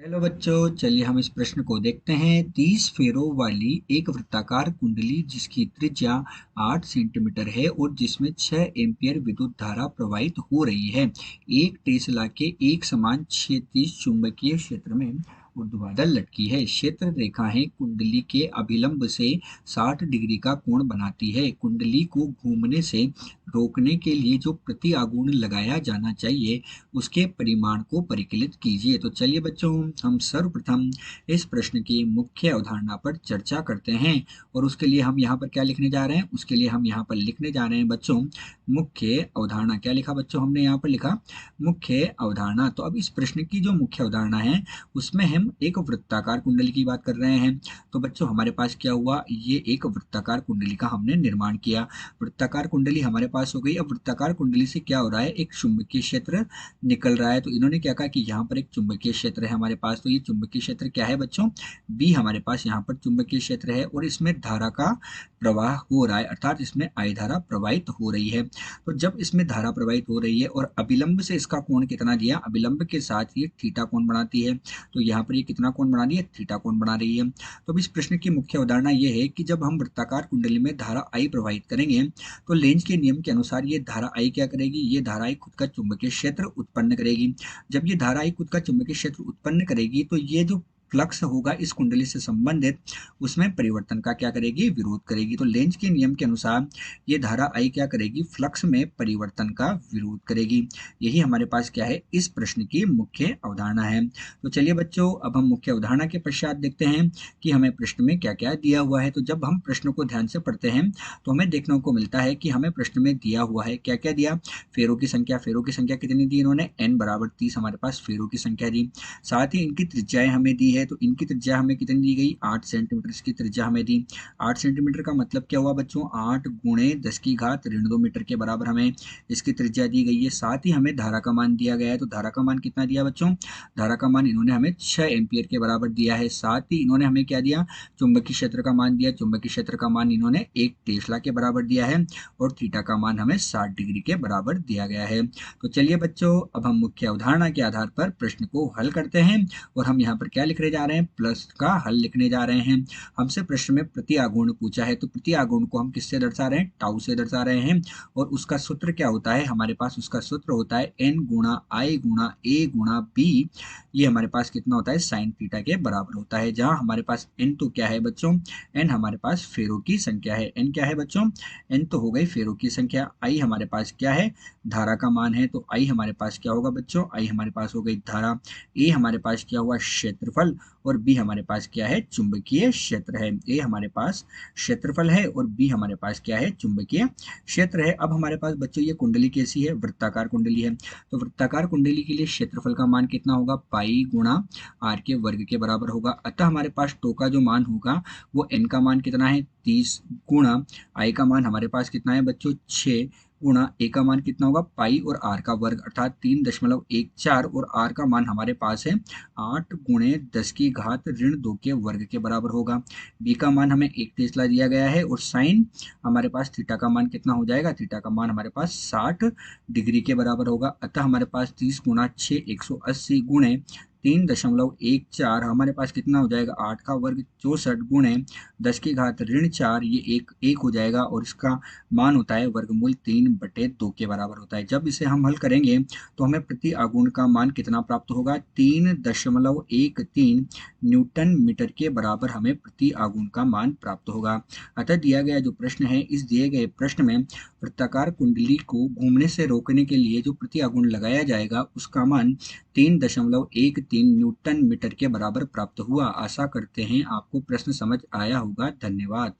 Hello बच्चों, चलिए हम इस प्रश्न को देखते हैं। 30 फेरों वाली एक वृत्ताकार कुंडली जिसकी त्रिज्या 8 सेंटीमीटर है और जिसमें 6 एम्पियर विद्युत धारा प्रवाहित हो रही है। एक टेस्ला के एक समान क्षैतिज चुंबकीय क्षेत्र में ऊर्ध्वाधर लटकी है। क्षेत्र रेखाएं कुंडली के अभिलंब से 60 डिग्री का कोण बनाती है। कुंडली को घूमने से रोकने के लिए जो प्रति आघूर्ण लगाया जाना चाहिए उसके परिमाण को परिकलित कीजिए। तो चलिए बच्चों, हम सर्वप्रथम इस प्रश्न की मुख्य अवधारणा पर चर्चा करते हैं और उसके लिए हम यहाँ पर क्या लिखने जा रहे हैं, उसके लिए हम यहाँ पर लिखने जा रहे हैं बच्चों मुख्य अवधारणा। क्या लिखा बच्चों, हमने यहाँ पर लिखा मुख्य अवधारणा। तो अब इस प्रश्न की जो मुख्य अवधारणा है उसमें हम एक वृत्ताकार कुंडली की बात कर रहे हैं। तो बच्चों हमारे पास क्या हुआ, ये एक वृत्ताकार कुंडली का हमने निर्माण किया। वृत्ताकार कुंडली हमारे पास हो गई। अब वृत्ताकार कुंडली से क्या हो रहा है, एक चुंबकीय क्षेत्र निकल रहा है। तो इन्होंने क्या कहा कि यहाँ पर एक चुंबकीय क्षेत्र है हमारे पास। तो ये चुंबकीय क्षेत्र क्या है बच्चों, बी हमारे पास यहाँ पर चुंबकीय क्षेत्र है और इसमें धारा का प्रवाह हो रहा है, अर्थात इसमें आई धारा प्रवाहित हो रही है। तो जब इसमें धारा प्रवाहित हो रही है और अभिलंब से इसका कोण कितना दिया, अभिलंब के साथ ये थीटा कोण बनाती है। तो यहाँ पर ये कितना कोण बना रही है, थीटा कोण बना रही है। तो अब इस प्रश्न की मुख्य अवधारणा ये है कि जब हम वृत्ताकार कुंडली में धारा आई प्रवाहित करेंगे तो लेंज के नियम के अनुसार ये धारा आई क्या करेगी, ये धारा आई खुद का चुंबकीय क्षेत्र उत्पन्न करेगी। जब ये धारा आई खुद का चुंबकीय क्षेत्र उत्पन्न करेगी तो ये जो फ्लक्स होगा इस कुंडली से संबंधित उसमें परिवर्तन का क्या करेगी, विरोध करेगी। तो लेंज के नियम के अनुसार ये धारा आई क्या करेगी, फ्लक्स में परिवर्तन का विरोध करेगी। यही हमारे पास क्या है, इस प्रश्न की मुख्य अवधारणा है। तो चलिए बच्चों, अब हम मुख्य अवधारणा के पश्चात देखते हैं कि हमें प्रश्न में क्या क्या दिया हुआ है। तो जब हम प्रश्न को ध्यान से पढ़ते हैं तो हमें देखने को मिलता है कि हमें प्रश्न में दिया हुआ है क्या क्या दिया, फेरों की संख्या। फेरों की संख्या कितनी दी इन्होंने, n बराबर 30 हमारे पास फेरों की संख्या दी। साथ ही इनकी त्रिज्याएं हमें दी है। तो इनकी त्रिज्या हमें कितनी दी गई, 8 सेंटीमीटर इसकी त्रिज्या हमें दी। 8 सेंटीमीटर का मतलब क्या हुआ बच्चों, 8 गुणे 10 की घात ऋण 2 मीटर के बराबर हमें इसकी त्रिज्या दी गई है। साथ ही हमें धारा का मान दिया गया है। तो धारा का मान कितना दिया बच्चों, धारा का मान इन्होंने हमें 6 एम्पियर के बराबर दिया है। साथ ही इन्होंने हमें क्या दिया, चुंबकीय क्षेत्र का मान दिया। चुंबकीय क्षेत्र का मान इन्होंने 1 टेस्ला के बराबर दिया है और थीटा का मान हमें 60 डिग्री के बराबर दिया गया है। तो चलिए बच्चों, अब हम मुख्य अवधारणा के आधार पर प्रश्न को हल करते हैं और हम यहाँ पर क्या लिखने जा रहे हैं, प्लस का हल लिखने जा रहे हैं। हमसे प्रश्न में प्रति आघूर्ण पूछा है। तो प्रति आघूर्ण को हम किससे दर्शा रहे हैं, टाउ से दर्शा रहे हैं। और उसका सूत्र क्या होता है, हमारे पास उसका सूत्र होता है n गुणा आई गुणा ए गुणा बी। ये हमारे पास कितना होता है, साइन थीटा के बराबर होता है। जहां हमारे पास n तो क्या है बच्चों, n हमारे पास फेरों की संख्या है। n क्या है बच्चों, n तो हो गई फेरों की संख्या। i हमारे पास क्या है, धारा का मान है। तो i हमारे पास क्या होगा बच्चों, i हमारे पास हो गई धारा। a हमारे पास क्या हुआ, क्षेत्रफल। और b हमारे पास क्या है, चुंबकीय क्षेत्र है। a हमारे पास क्षेत्रफल है और b हमारे पास क्या है, चुंबकीय क्षेत्र है। अब हमारे पास बच्चों ये कुंडली कैसी है, वृत्ताकार कुंडली है। तो वृत्ताकार कुंडली के लिए क्षेत्रफल का मान कितना होगा, पाई गुणा आर के वर्ग के बराबर होगा। अतः हमारे पास टो का जो मान होगा वो n का मान कितना है, 30 गुणा आई का मान हमारे पास कितना है बच्चों, 6 गुणा ए का मान कितना होगा, पाई और आर का वर्ग अर्थात 3.14 और आर का मान हमारे पास है 8 गुणे 10 की घात ऋण 2 के वर्ग के बराबर होगा। बी का मान हमें 1 टेस्ला दिया गया है और साइन हमारे पास थीटा का मान कितना हो जाएगा, थीटा का मान हमारे पास 60 डिग्री के बराबर होगा। अतः हमारे पास 30 गुणा 6 180 गुणे 3.14 हमारे पास कितना हो जाएगा, 8 का वर्ग 64 गुणे 10 की घात ऋण 4, ये एक हो जाएगा और इसका मान होता है वर्गमूल 3/2 के बराबर होता है। जब इसे हम हल करेंगे तो हमें प्रति आघूर्ण का मान कितना प्राप्त होगा, 3.13 न्यूटन मीटर के बराबर हमें प्रति आघूर्ण का मान प्राप्त होगा। अतः दिया गया जो प्रश्न है, इस दिए गए प्रश्न में वृत्ताकार कुंडली को घूमने से रोकने के लिए जो प्रति आघूर्ण लगाया जाएगा उसका मान 3.13 न्यूटन मीटर के बराबर प्राप्त हुआ। आशा करते हैं आपको प्रश्न समझ आया होगा। धन्यवाद।